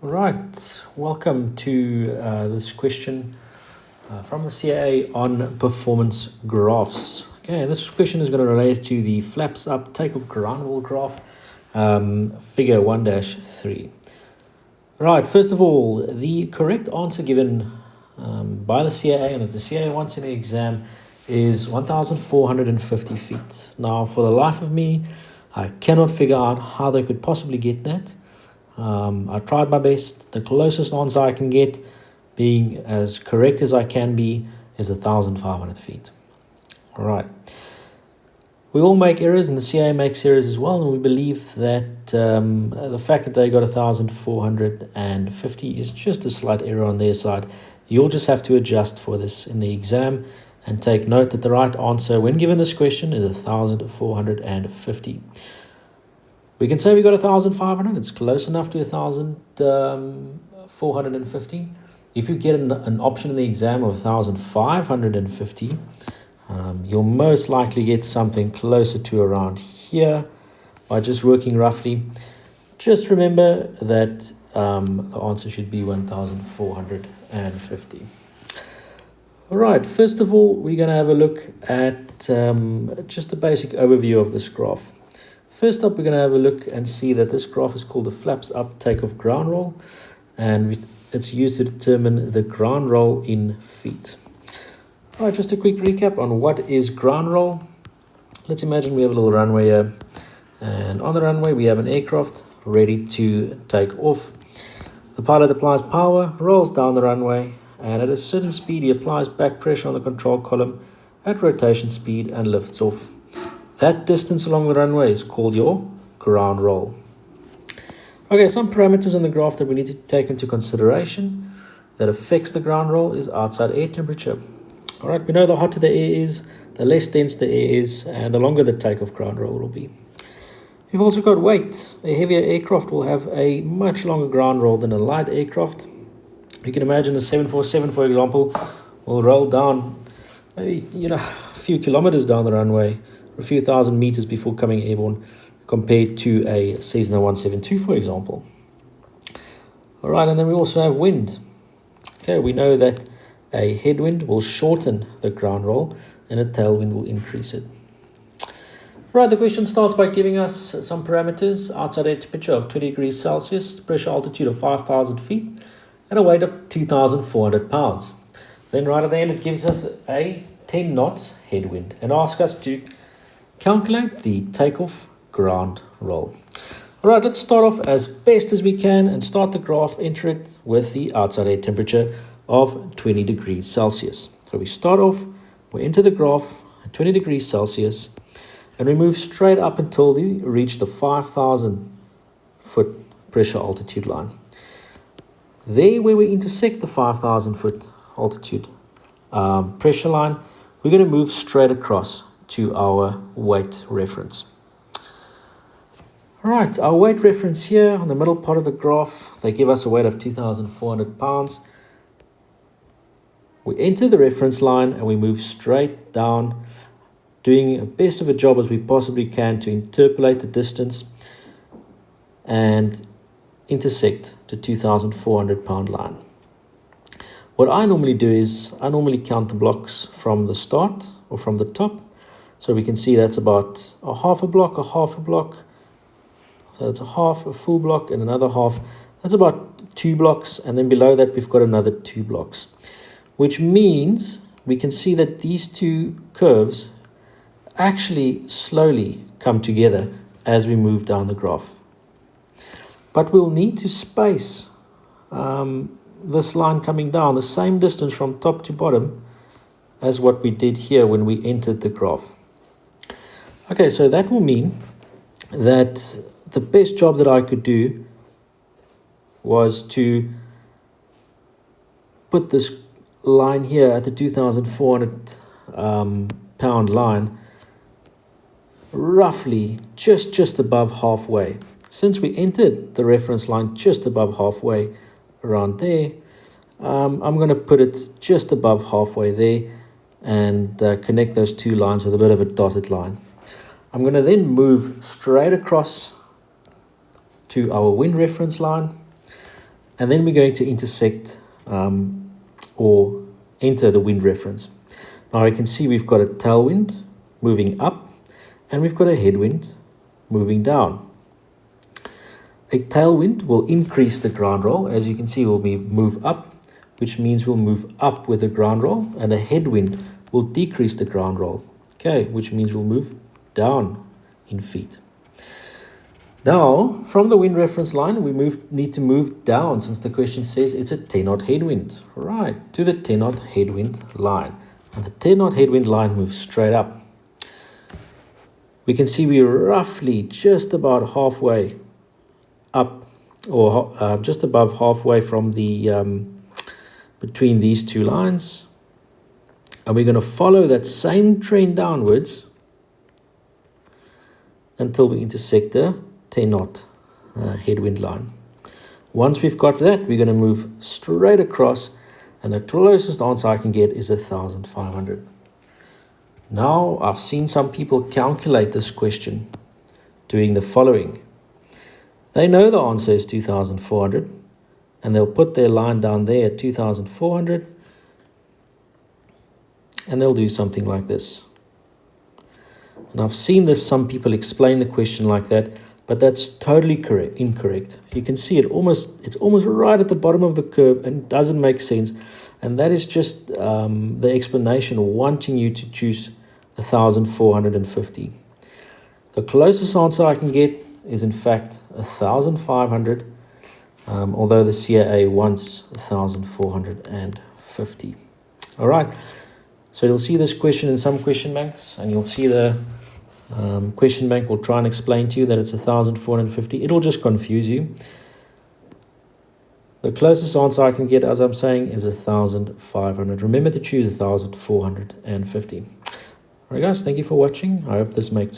Right, welcome to this question from the CAA on performance graphs. Okay, this question is going to relate to the flaps up takeoff ground wall graph, figure 1-3. Right, first of all, the correct answer given by the CAA and that the CAA wants in the exam is 1,450 feet. Now, for the life of me, I cannot figure out how they could possibly get that. I tried my best. The closest answer I can get, being as correct as I can be, is 1,500 feet. All right. We all make errors, and the CA makes errors as well, and we believe that the fact that they got 1,450 is just a slight error on their side. You'll just have to adjust for this in the exam and take note that the right answer when given this question is 1,450. We can say we got 1,500. It's close enough to 1,450. If you get an option in the exam of 1,550, you'll most likely get something closer to around here by just working roughly. Just remember that the answer should be 1,450. All right, first of all, we're going to have a look at just the basic overview of this graph. First up, we're going to have a look and see that this graph is called the flaps up takeoff ground roll, and it's used to determine the ground roll in feet. All right, just a quick recap on what is ground roll. Let's imagine we have a little runway here, and on the runway we have an aircraft ready to take off. The pilot applies power, rolls down the runway, and at a certain speed he applies back pressure on the control column at rotation speed and lifts off. That distance along the runway is called your ground roll. Okay, some parameters on the graph that we need to take into consideration that affects the ground roll is outside air temperature. All right, we know the hotter the air is, the less dense the air is, and the longer the takeoff ground roll will be. We've also got weight. A heavier aircraft will have a much longer ground roll than a light aircraft. You can imagine a 747, for example, will roll down maybe a few kilometers down the runway, a few thousand meters before coming airborne, compared to a Cessna 172, for example. All right, and then we also have wind. Okay, we know that a headwind will shorten the ground roll and a tailwind will increase it. Right, the question starts by giving us some parameters: outside air temperature of 20 degrees Celsius, pressure altitude of 5,000 feet, and a weight of 2,400 pounds. Then right at the end it gives us a 10 knots headwind and asks us to calculate the takeoff ground roll. All right, let's start off as best as we can and start the graph, enter it with the outside air temperature of 20 degrees Celsius. So we start off, we enter the graph at 20 degrees Celsius, and we move straight up until we reach the 5,000 foot pressure altitude line. There where we intersect the 5,000 foot altitude pressure line, we're going to move straight across to our weight reference. All right, our weight reference here on the middle part of the graph, they give us a weight of 2,400 pounds. We enter the reference line and we move straight down, doing the best of a job as we possibly can to interpolate the distance and intersect the 2,400 pound line. What I normally do is I normally count the blocks from the start or from the top. So we can see that's about a half a block. So that's a half, a full block, and another half. That's about 2 blocks. And then below that, we've got another 2 blocks, which means we can see that these two curves actually slowly come together as we move down the graph. But we'll need to space this line coming down the same distance from top to bottom as what we did here when we entered the graph. Okay, so that will mean that the best job that I could do was to put this line here at the 2,400 pound line roughly just above halfway. Since we entered the reference line just above halfway around there, I'm going to put it just above halfway there and connect those two lines with a bit of a dotted line. I'm going to then move straight across to our wind reference line, And then we're going to intersect or enter the wind reference. Now you can see we've got a tailwind moving up and we've got a headwind moving down. A tailwind will increase the ground roll. As you can see, will move up, which means we'll move up with the ground roll, and a headwind will decrease the ground roll, okay, which means we'll move down in feet. Now, from the wind reference line, we need to move down, since the question says it's a 10 knot headwind. Right, to the 10 knot headwind line. And the 10 knot headwind line moves straight up. We can see we're roughly just about halfway up, or just above halfway from the between these two lines. And we're going to follow that same trend downwards until we intersect the 10 knot headwind line. Once we've got that, we're going to move straight across, and the closest answer I can get is 1,500. Now, I've seen some people calculate this question doing the following. They know the answer is 2,400, and they'll put their line down there at 2,400, and they'll do something like this. And I've seen some people explain the question like that, but that's totally incorrect. You can see it's almost right at the bottom of the curve, and it doesn't make sense. And that is just the explanation wanting you to choose 1,450. The closest answer I can get is in fact 1,500, although the CAA wants 1,450. All right, so you'll see this question in some question banks, and you'll see the question bank will try and explain to you that it's 1,450. It'll just confuse you. The closest answer I can get, as I'm saying, is 1,500. Remember to choose 1,450. All right, guys, thank you for watching. I hope this makes